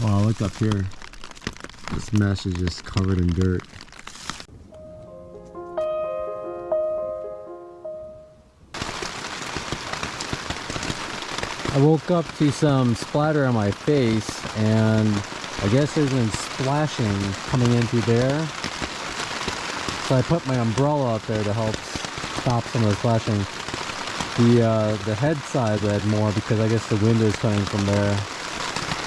Wow, look up here. This mesh is just covered in dirt. I woke up to some splatter on my face, and I guess there's been splashing coming in through there. So I put my umbrella up there to help stop some of the splashing. The head side had more because I guess the wind is coming from there.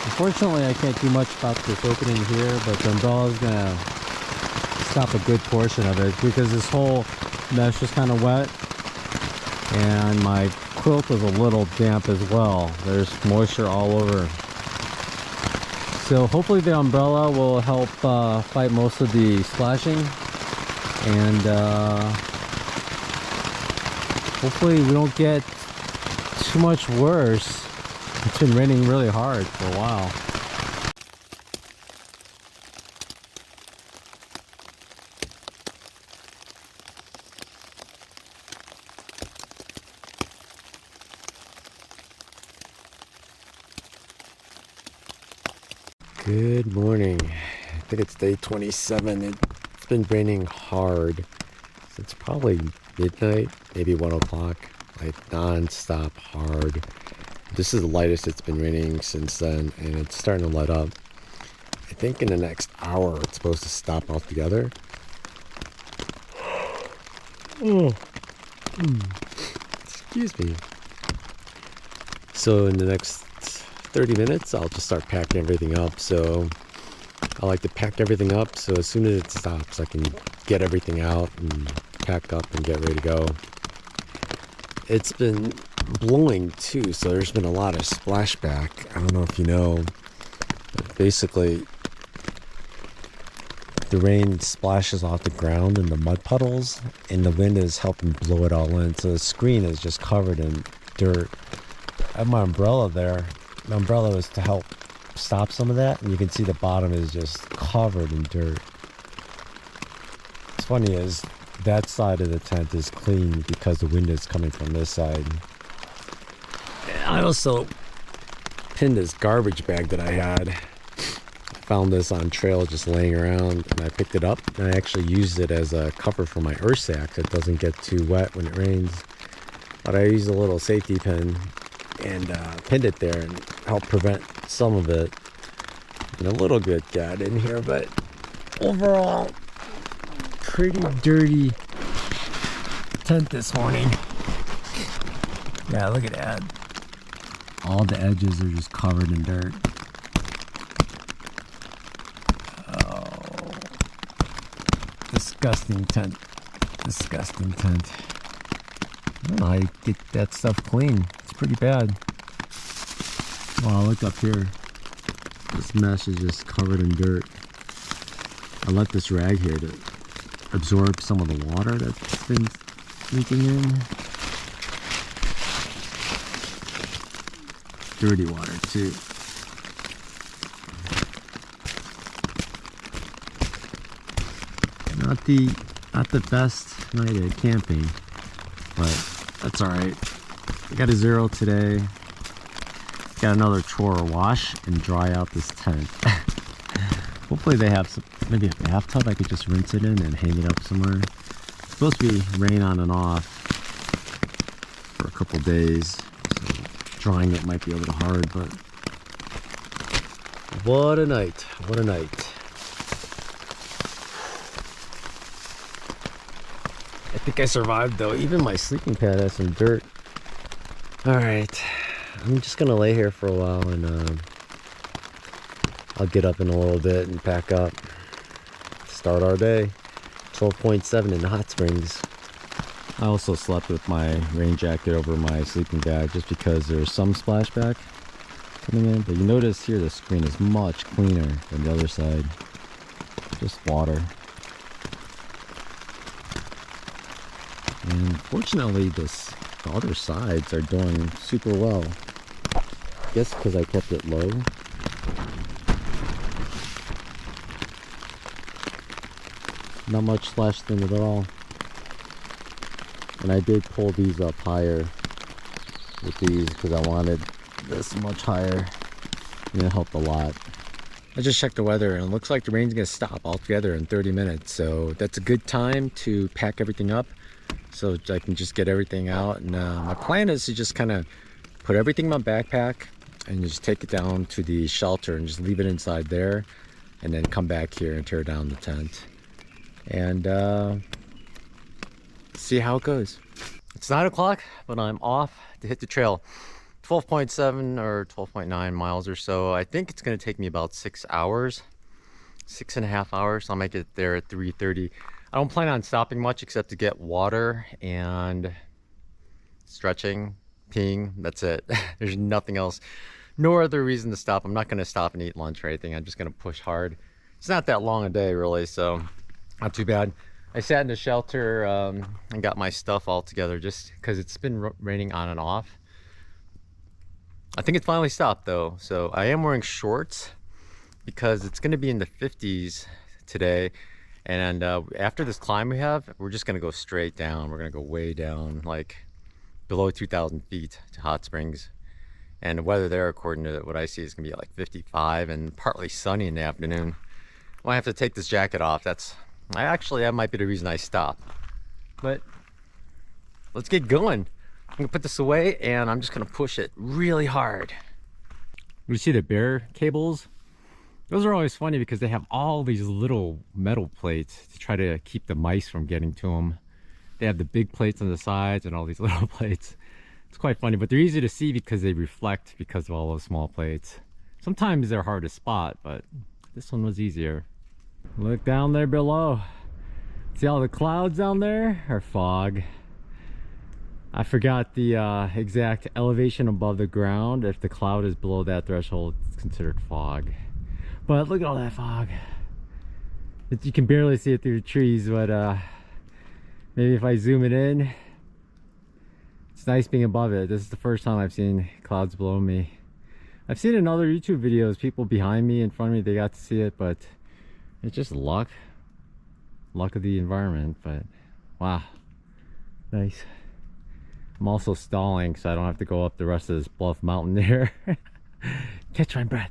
Unfortunately, I can't do much about this opening here, but the umbrella is gonna stop a good portion of it because this whole mesh is kind of wet, and my quilt is a little damp as well. There's moisture all over. So hopefully the umbrella will help fight most of the splashing, and hopefully we don't get too much worse. It's been raining really hard for a while. Good morning. I think it's day 27. It's been raining hard since probably midnight, maybe 1 o'clock, like non-stop hard. This is the lightest it's been raining since then, and it's starting to let up. I think in the next hour it's supposed to stop altogether. Excuse me. So in the next 30 minutes I'll just start packing everything up. So I like to pack everything up so as soon as it stops I can get everything out and pack up and get ready to go. It's been blowing too, so there's been a lot of splashback. I don't know if you know, but basically the rain splashes off the ground in the mud puddles, and the wind is helping blow it all in, so the screen is just covered in dirt. I have my umbrella there. My umbrella is to help stop some of that, and you can see the bottom is just covered in dirt. What's funny is that side of the tent is clean because the wind is coming from this side. I also pinned this garbage bag that I had. I found this on trail just laying around, and I picked it up, and I actually used it as a cover for my earth sack so it doesn't get too wet when it rains. But I used a little safety pin and pinned it there and helped prevent some of it. And a little bit got in here, but overall pretty dirty tent this morning. Yeah, look at that. All the edges are just covered in dirt. Oh, disgusting tent. Disgusting tent. I don't know how you get that stuff clean. It's pretty bad. Wow, look up here. This mesh is just covered in dirt. I left this rag here to absorb some of the water that's been leaking in. Dirty water too. Not the best night at camping, but that's all right. I got a 0 today. Got another chore: wash and dry out this tent. Hopefully they have some, maybe a bathtub I could just rinse it in and hang it up somewhere. It's supposed to be rain on and off for a couple days. Drying it might be a little hard, but what a night. What a night. I think I survived though. Even my sleeping pad has some dirt. Alright, I'm just gonna lay here for a while, and I'll get up in a little bit and pack up. Start our day. 12.7 in Hot Springs. I also slept with my rain jacket over my sleeping bag just because there's some splashback coming in. But you notice here the screen is much cleaner than the other side. Just water. And fortunately the other sides are doing super well. I guess because I kept it low. Not much splashing in it at all. And I did pull these up higher with these because I wanted this much higher, and it helped a lot. I just checked the weather and it looks like the rain's gonna stop altogether in 30 minutes. So that's a good time to pack everything up so I can just get everything out. And my plan is to just kind of put everything in my backpack and just take it down to the shelter and just leave it inside there, and then come back here and tear down the tent and see how it goes. It's 9 o'clock, but I'm off to hit the trail. 12.7 or 12.9 miles or so. I think it's going to take me about 6 hours, 6.5 hours. So I might get there at 3:30. I don't plan on stopping much except to get water and stretching, peeing. That's it. There's nothing else. No other reason to stop. I'm not going to stop and eat lunch or anything. I'm just going to push hard. It's not that long a day really, so not too bad. I sat in the shelter and got my stuff all together just because it's been raining on and off. I think it finally stopped though, so I am wearing shorts because it's going to be in the 50s today, and after this climb we have, we're just going to go straight down. We're going to go way down, like below 2,000 feet to Hot Springs, and the weather there, according to what I see, is going to be like 55 and partly sunny in the afternoon. I might have to take this jacket off. That might be the reason I stop, but let's get going. I'm gonna put this away and I'm just gonna push it really hard. You see the bear cables? Those are always funny because they have all these little metal plates to try to keep the mice from getting to them. They have the big plates on the sides and all these little plates. It's quite funny, but they're easy to see because they reflect because of all those small plates. Sometimes they're hard to spot, but this one was easier. Look down there below. See all the clouds down there? Or fog. I forgot the exact elevation above the ground. If the cloud is below that threshold, it's considered fog. But look at all that fog. You can barely see it through the trees, but maybe if I zoom it in, it's nice being above it. This is the first time I've seen clouds below me. I've seen in other YouTube videos, people behind me, in front of me, they got to see it, but it's just luck of the environment. But wow, nice. I'm also stalling so I don't have to go up the rest of this Bluff Mountain there. Catch my breath.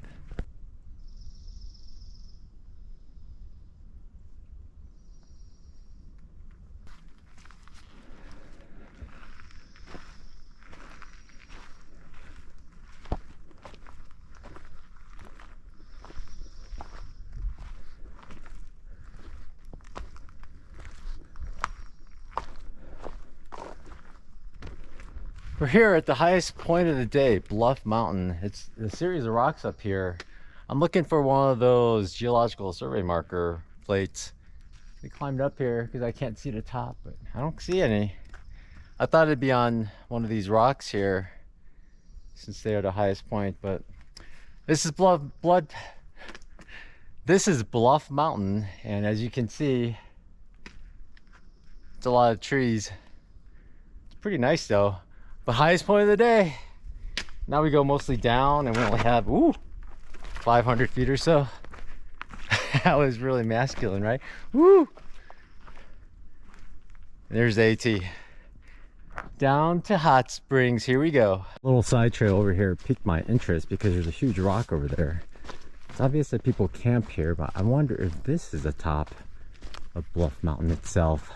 We're here at the highest point of the day, Bluff Mountain. It's a series of rocks up here. I'm looking for one of those geological survey marker plates. We climbed up here because I can't see the top, but I don't see any. I thought it'd be on one of these rocks here since they are the highest point, but this is Bluff Mountain, and as you can see, it's a lot of trees. It's pretty nice though. The highest point of the day. Now we go mostly down and we only have 500 feet or so. That was really masculine, right? Woo! There's AT. Down to Hot Springs, here we go. A little side trail over here piqued my interest because there's a huge rock over there. It's obvious that people camp here, but I wonder if this is the top of Bluff Mountain itself.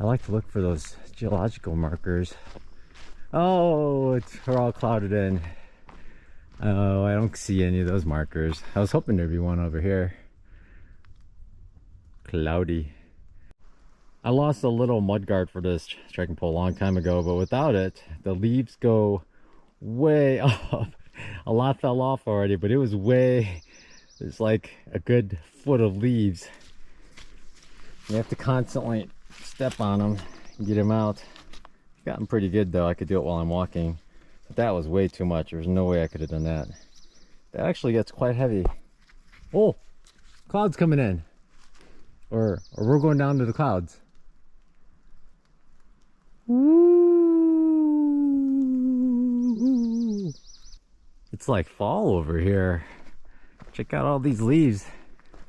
I like to look for those geological markers. Oh, we're all clouded in. Oh, I don't see any of those markers. I was hoping there'd be one over here. Cloudy. I lost a little mud guard for this trekking pole a long time ago, but without it, the leaves go way up. A lot fell off already, but it was it's like a good foot of leaves. You have to constantly step on them and get them out. Gotten pretty good though. I could do it while I'm walking, but that was way too much. There's no way I could have done that. That actually gets quite heavy. Oh, clouds coming in, or we're going down to the clouds. Ooh. It's like fall over here. Check out all these leaves,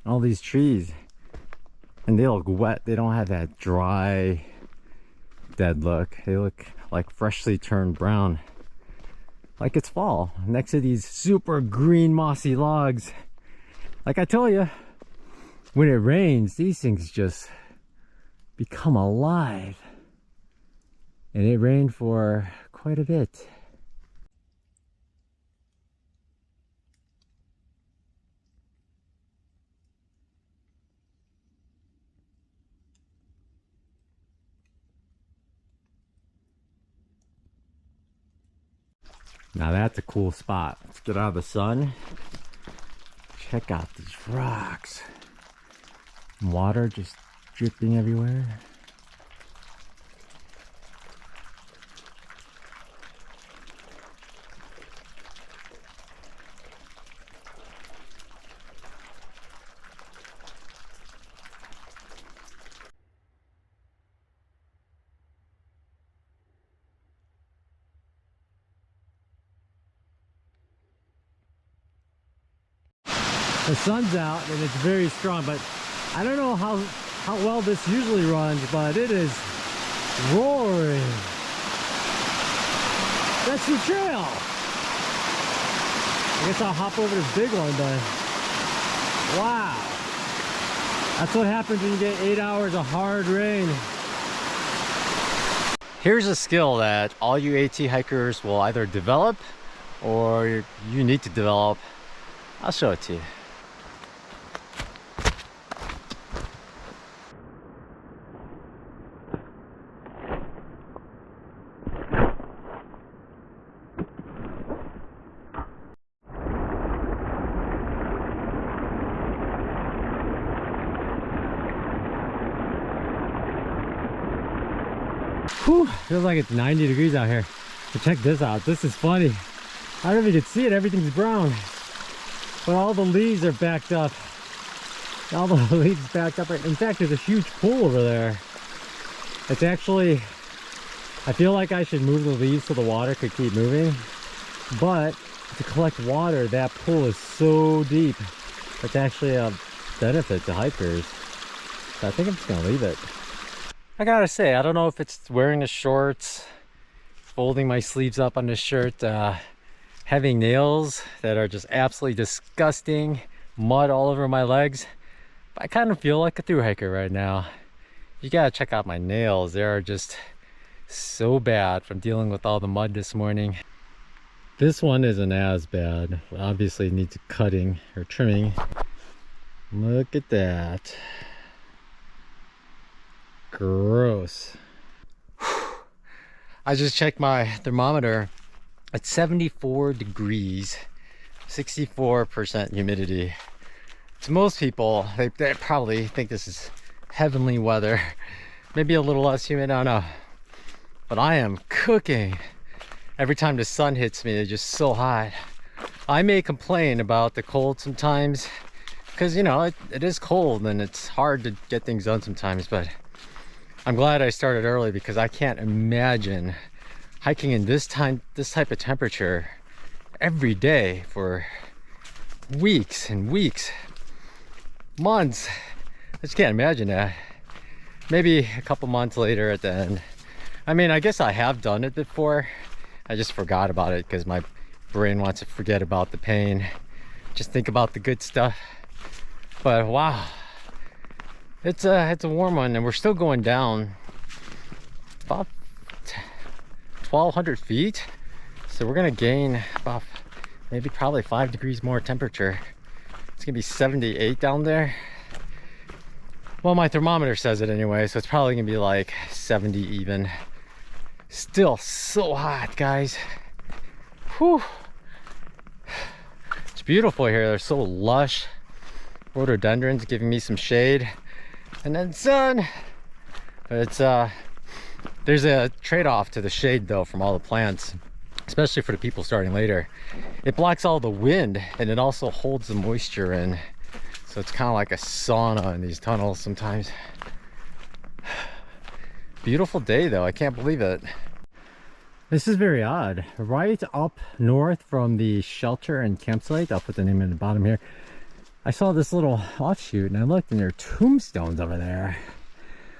all these trees, and they look wet. They don't have that dry, dead look. They look like freshly turned brown, like it's fall, next to these super green mossy logs. Like I told you, when it rains, these things just become alive. And it rained for quite a bit. Now that's a cool spot. Let's get out of the sun. Check out these rocks. Water just dripping everywhere. The sun's out and it's very strong, but I don't know how well this usually runs, but it is roaring. That's the trail. I guess I'll hop over this big one, but wow. That's what happens when you get 8 hours of hard rain. Here's a skill that all you AT hikers will either develop or you need to develop. I'll show it to you. Whew, feels like it's 90 degrees out here. But check this out. This is funny. I don't know if you can see it. Everything's brown. But all the leaves are backed up. All the leaves backed up. In fact, there's a huge pool over there. It's actually... I feel like I should move the leaves so the water could keep moving. But to collect water, that pool is so deep. It's actually a benefit to hikers. So I think I'm just going to leave it. I gotta say, I don't know if it's wearing the shorts, folding my sleeves up on the shirt, having nails that are just absolutely disgusting, mud all over my legs. But I kind of feel like a thru hiker right now. You gotta check out my nails. They are just so bad from dealing with all the mud this morning. This one isn't as bad. Obviously needs cutting or trimming. Look at that. Gross. I just checked my thermometer at 74 degrees, 64% humidity. To most people, they probably think this is heavenly weather. Maybe a little less humid, I don't know. But I am cooking. Every time the sun hits me, it's just so hot. I may complain about the cold sometimes, because you know, it is cold and it's hard to get things done sometimes, but I'm glad I started early because I can't imagine hiking in this type of temperature every day for weeks and weeks, months. I just can't imagine that. Maybe a couple months later at the end. I mean, I guess I have done it before. I just forgot about it because my brain wants to forget about the pain. Just think about the good stuff. But wow. It's a warm one, and we're still going down about 1,200 feet. So we're gonna gain about maybe probably 5 degrees more temperature. It's gonna be 78 down there. Well, my thermometer says it anyway, so it's probably gonna be like 70 even. Still so hot, guys. Whew. It's beautiful here. They're so lush. Rhododendrons giving me some shade. And then sun. But it's there's a trade-off to the shade though from all the plants, especially for the people starting later. It blocks all the wind and it also holds the moisture in, so it's kind of like a sauna in these tunnels sometimes. Beautiful day though, I can't believe it. This is very odd. Right up north from the shelter and campsite, I'll put the name in the bottom here, I saw this little offshoot and I looked and there are tombstones over there.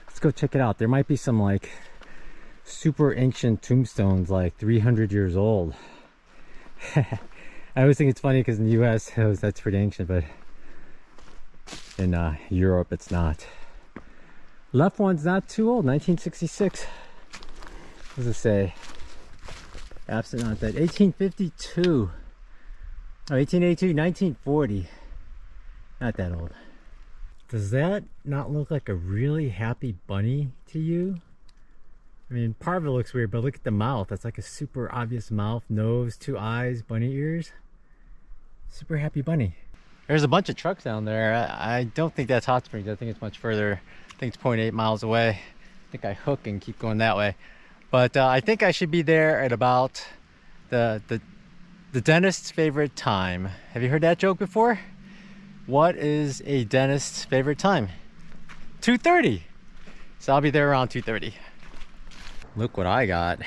Let's go check it out. There might be some like super ancient tombstones, like 300 years old. I always think it's funny because in the US that's pretty ancient, but In Europe, it's not. Left one's not too old, 1966. What does it say? Absent not dead. 1852. Oh, 1882, 1940. Not that old. Does that not look like a really happy bunny to you? I mean, part of it looks weird, but look at the mouth. That's like a super obvious mouth, nose, 2 eyes, bunny ears. Super happy bunny. There's a bunch of trucks down there. I don't think that's Hot Springs. I think it's much further. I think it's 0.8 miles away. I think I hook and keep going that way. But I think I should be there at about the dentist's favorite time. Have you heard that joke before? What is a dentist's favorite time? 2:30. So I'll be there around 2:30. Look what I got.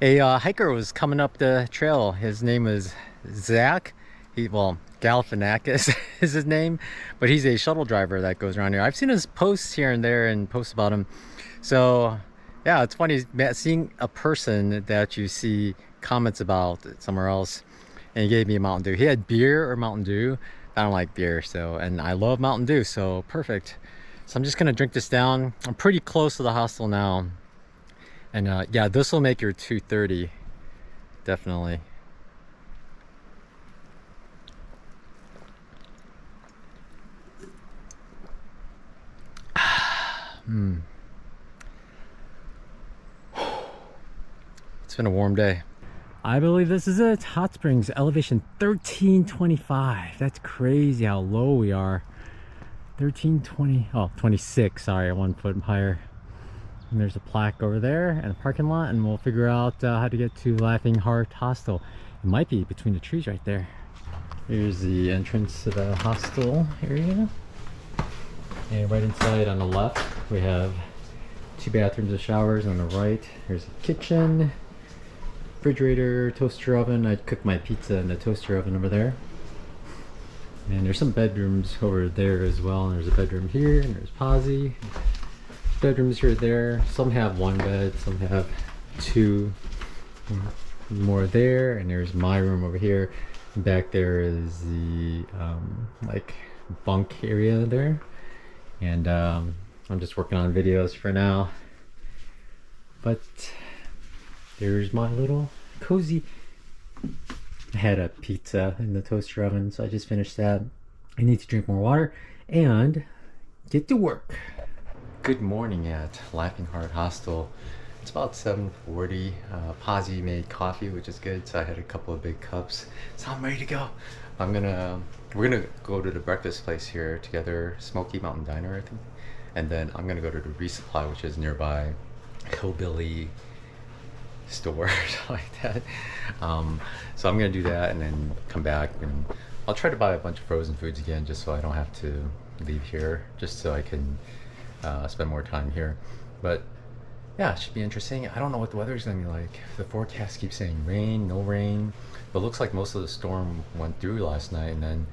A hiker was coming up the trail. His name is Zach. Well, Galifianakis is his name, but he's a shuttle driver that goes around here. I've seen his posts here and there and posts about him. So yeah, it's funny seeing a person that you see comments about somewhere else. And he gave me a Mountain Dew. He had beer or Mountain Dew. I don't like beer, so, and I love Mountain Dew, so perfect. So I'm just gonna drink this down. I'm pretty close to the hostel now. And yeah, this will make your 2:30, definitely. It's been a warm day. I believe this is it. Hot Springs, elevation 1325. That's crazy how low we are. 1320, oh, 26, sorry, 1 foot higher. And there's a plaque over there and a parking lot, and we'll figure out how to get to Laughing Heart Hostel. It might be between the trees right there. Here's the entrance to the hostel area. And right inside on the left, we have 2 bathrooms and showers. On the right, here's a kitchen, refrigerator, toaster oven. I cook my pizza in the toaster oven over there. And there's some bedrooms over there as well. And there's a bedroom here, and there's Posy. Bedrooms here, there. Some have 1 bed, some have 2. More there, and there's my room over here. And back there is the like bunk area there. And I'm just working on videos for now. But there's my little cozy. I had a pizza in the toaster oven, so I just finished that. I need to drink more water and get to work. Good morning at Laughing Heart Hostel. It's about 7:40. Posy made coffee, which is good, so I had a couple of big cups. So I'm ready to go. We're gonna go to the breakfast place here together, Smoky Mountain Diner, I think. And then I'm gonna go to the Resupply, which is nearby, hillbilly store, like that. So I'm gonna do that and then come back, and I'll try to buy a bunch of frozen foods again, just so I don't have to leave here, just so I can spend more time here. But yeah, it should be interesting. I don't know what the weather is gonna be like. The forecast keeps saying rain, no rain, but it looks like most of the storm went through last night and then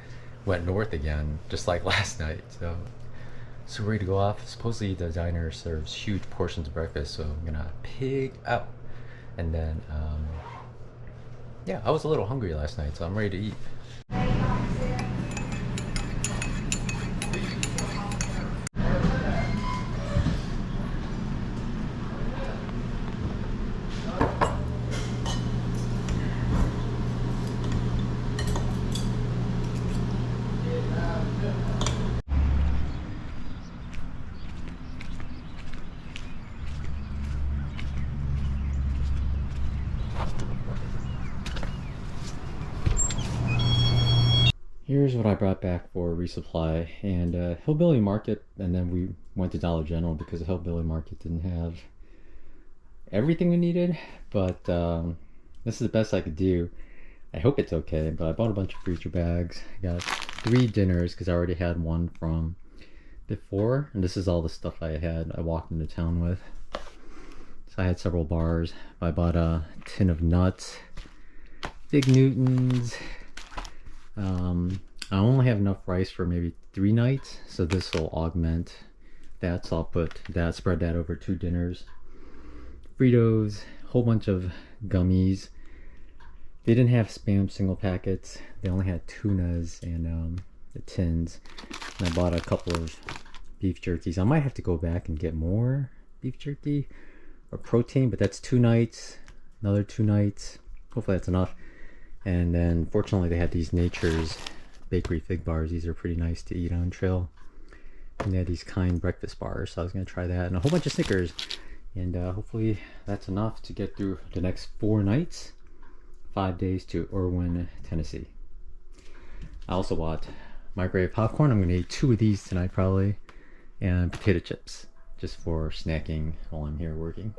went north again, just like last night. So ready to go off. Supposedly the diner serves huge portions of breakfast, so I'm gonna pig out. And then yeah, I was a little hungry last night, so I'm ready to eat. Here's what I brought back for Resupply and Hillbilly Market, and then we went to Dollar General because the Hillbilly Market didn't have everything we needed, but this is the best I could do. I hope it's okay, but I bought a bunch of freezer bags. I got 3 dinners because I already had one from before, and this is all the stuff I walked into town with. So I had several bars. I bought a tin of nuts, Big Newtons. I only have enough rice for maybe 3 nights, so this will augment that, so I'll put that, spread that over 2 dinners. Fritos, a whole bunch of gummies. They didn't have Spam single packets. They only had tunas and the tins. And I bought a couple of beef jerkies. I might have to go back and get more beef jerky or protein, but that's 2 nights, another 2 nights. Hopefully that's enough. And then fortunately they had these Nature's bakery fig bars. These are pretty nice to eat on trail. And they had these Kind breakfast bars, so I was gonna try that, and a whole bunch of Snickers. And hopefully that's enough to get through the next 4 nights, 5 days to Irwin, Tennessee. I also bought microwave popcorn. I'm gonna eat 2 of these tonight probably, and potato chips just for snacking while I'm here working.